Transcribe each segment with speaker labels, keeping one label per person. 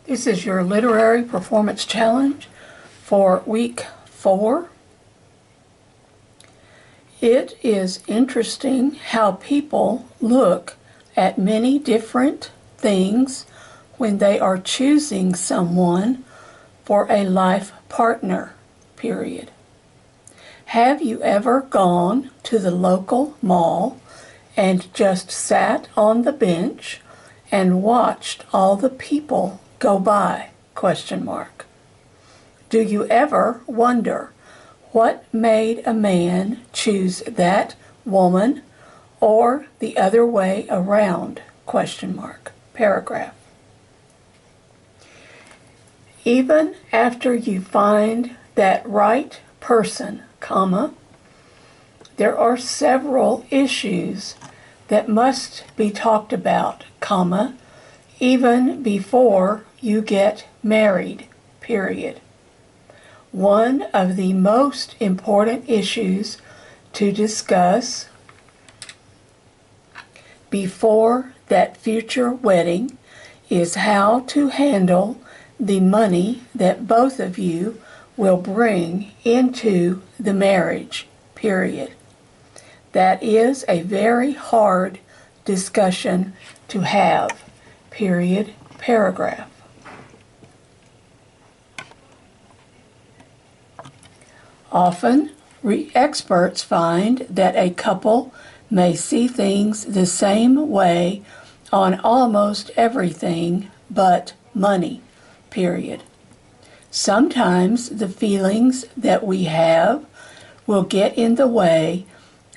Speaker 1: This is your literary performance challenge for week 4. It is interesting how people look at many different things when they are choosing someone for a life partner, period. Have you ever gone to the local mall and just sat on the bench and watched all the people go by? Do you ever wonder what made a man choose that woman or the other way around? Paragraph. Even after you find that right person, there are several issues that must be talked about, even before you get married, period. One of the most important issues to discuss before that future wedding is how to handle the money that both of you will bring into the marriage, period. That is a very hard discussion to have, period, paragraph. Often, experts find that a couple may see things the same way on almost everything but money, period. Sometimes the feelings that we have will get in the way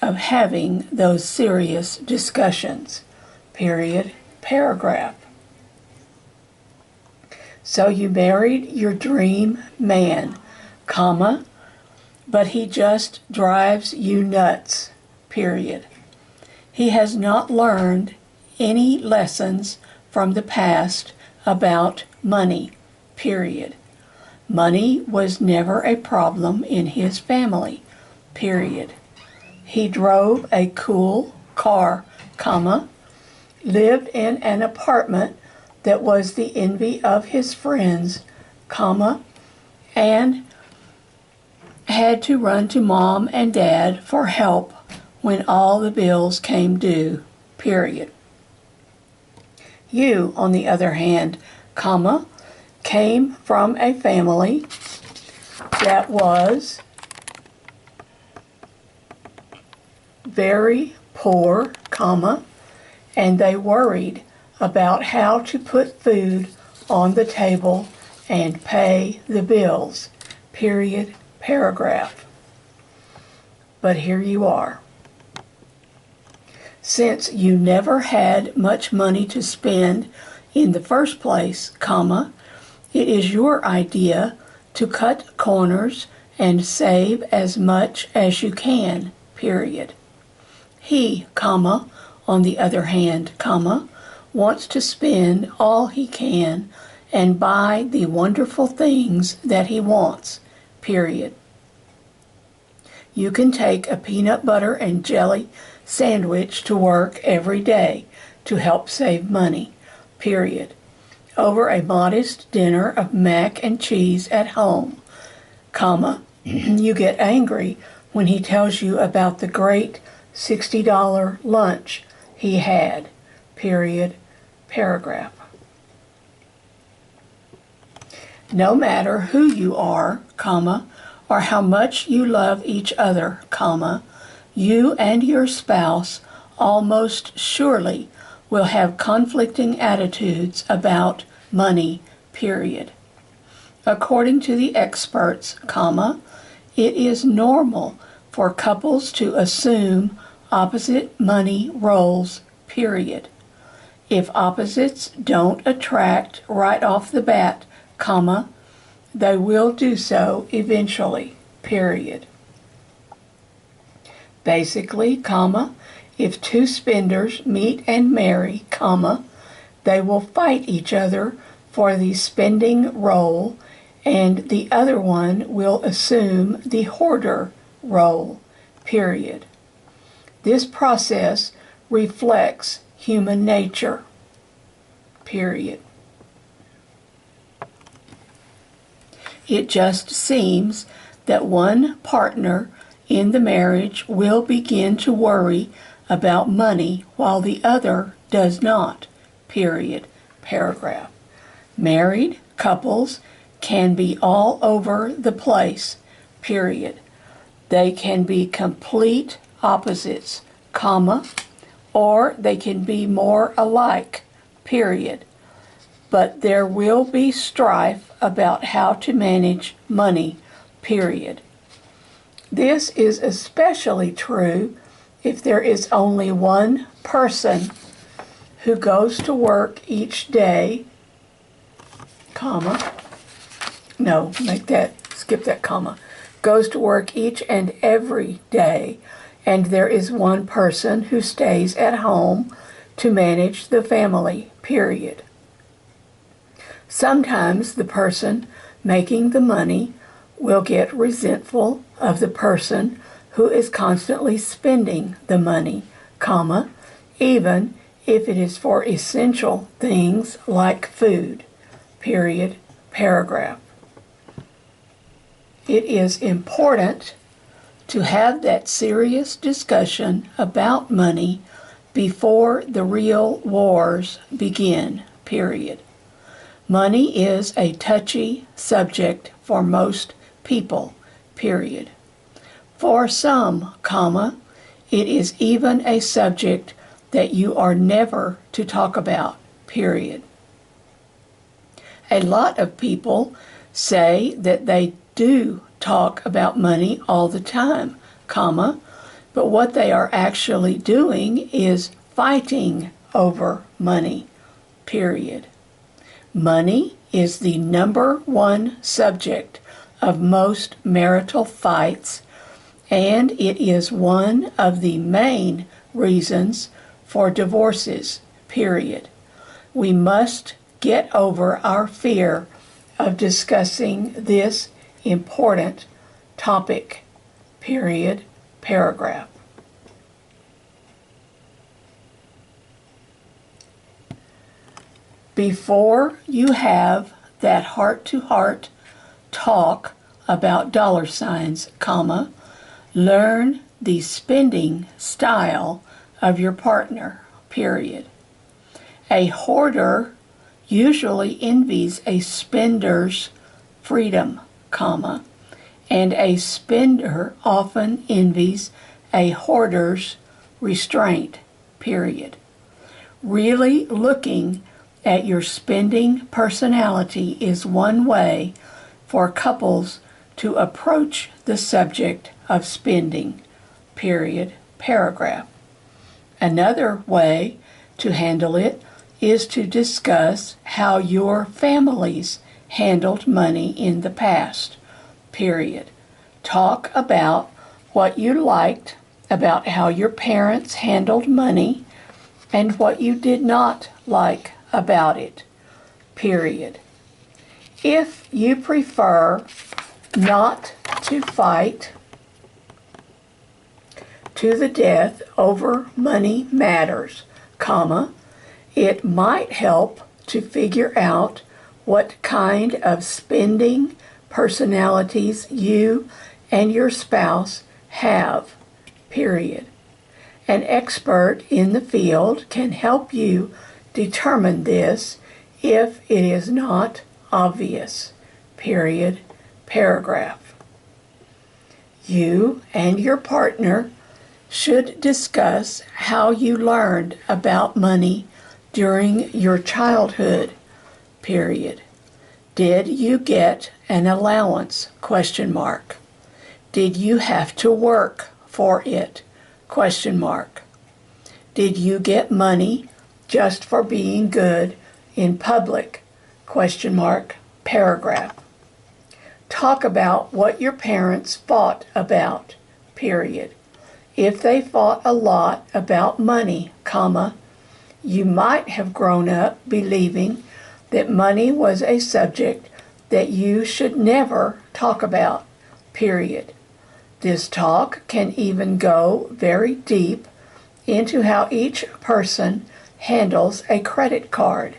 Speaker 1: of having those serious discussions, period, paragraph. So you married your dream man, but he just drives you nuts, period. He has not learned any lessons from the past about money, period. Money was never a problem in his family, period. He drove a cool car, lived in an apartment that was the envy of his friends, and had to run to mom and dad for help when all the bills came due, period. You, on the other hand, came from a family that was very poor, and they worried about how to put food on the table and pay the bills, period, paragraph. But here you are. Since you never had much money to spend in the first place, it is your idea to cut corners and save as much as you can, period. He, on the other hand, wants to spend all he can and buy the wonderful things that he wants, period. You can take a peanut butter and jelly sandwich to work every day to help save money, period, over a modest dinner of mac and cheese at home, you get angry when he tells you about the great $60 lunch he had, period, paragraph. No matter who you are, or how much you love each other, you and your spouse almost surely will have conflicting attitudes about money, period. According to the experts, it is normal for couples to assume opposite money roles, period. If opposites don't attract right off the bat, they will do so eventually, period. Basically, if two spenders meet and marry, they will fight each other for the spending role, and the other one will assume the hoarder role, period. This process reflects human nature, period. It just seems that one partner in the marriage will begin to worry about money while the other does not. Period. Paragraph. Married couples can be all over the place. Period. They can be complete opposites, comma, or they can be more alike. Period. But there will be strife about how to manage money. Period. This is especially true if there is only one person who goes to work each day, comma, no, skip that comma, goes to work each and every day, and there is one person who stays at home to manage the family, period. Sometimes the person making the money will get resentful of the person who is constantly spending the money, comma, even if it is for essential things like food, period, paragraph. It is important to have that serious discussion about money before the real wars begin, period. Money is a touchy subject for most people, period. For some, comma, it is even a subject that you are never to talk about, period. A lot of people say that they do talk about money all the time, comma, but what they are actually doing is fighting over money, period. Money is the number one subject of most marital fights, and it is one of the main reasons for divorces, period. We must get over our fear of discussing this important topic, period, paragraph. Before you have that heart-to-heart talk about dollar signs, comma, learn the spending style of your partner, period. A hoarder usually envies a spender's freedom, comma, and a spender often envies a hoarder's restraint, period. Really looking at your spending personality is one way for couples to approach the subject of spending, period, paragraph. Another way to handle it is to discuss how your families handled money in the past, period. Talk about what you liked about how your parents handled money and what you did not like about it, period. If you prefer not to fight to the death over money matters, comma, it might help to figure out what kind of spending personalities you and your spouse have, period. An expert in the field can help you determine this if it is not obvious, period, paragraph. You and your partner should discuss how you learned about money during your childhood, period. Did you get an allowance, question mark? Did you have to work for it, question mark? Did you get money just for being good in public, question mark, paragraph. Talk about what your parents fought about, period. If they fought a lot about money, comma, you might have grown up believing that money was a subject that you should never talk about, period. This talk can even go very deep into how each person handles a credit card,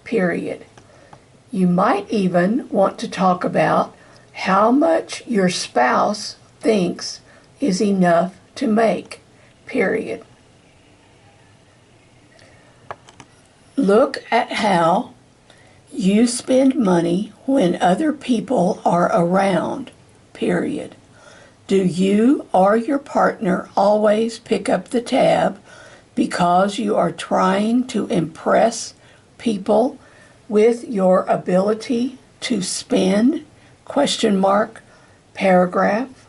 Speaker 1: period. You might even want to talk about how much your spouse thinks is enough to make, period. Look at how you spend money when other people are around, period. Do you or your partner always pick up the tab because you are trying to impress people with your ability to spend? Question mark, paragraph.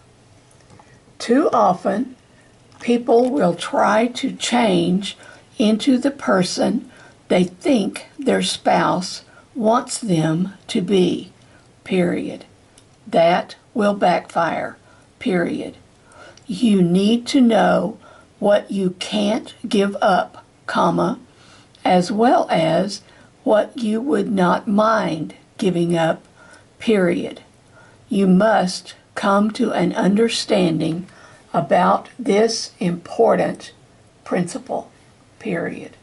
Speaker 1: Too often, people will try to change into the person they think their spouse wants them to be, period. That will backfire, period. You need to know what you can't give up, comma, as well as what you would not mind giving up, period. You must come to an understanding about this important principle, period.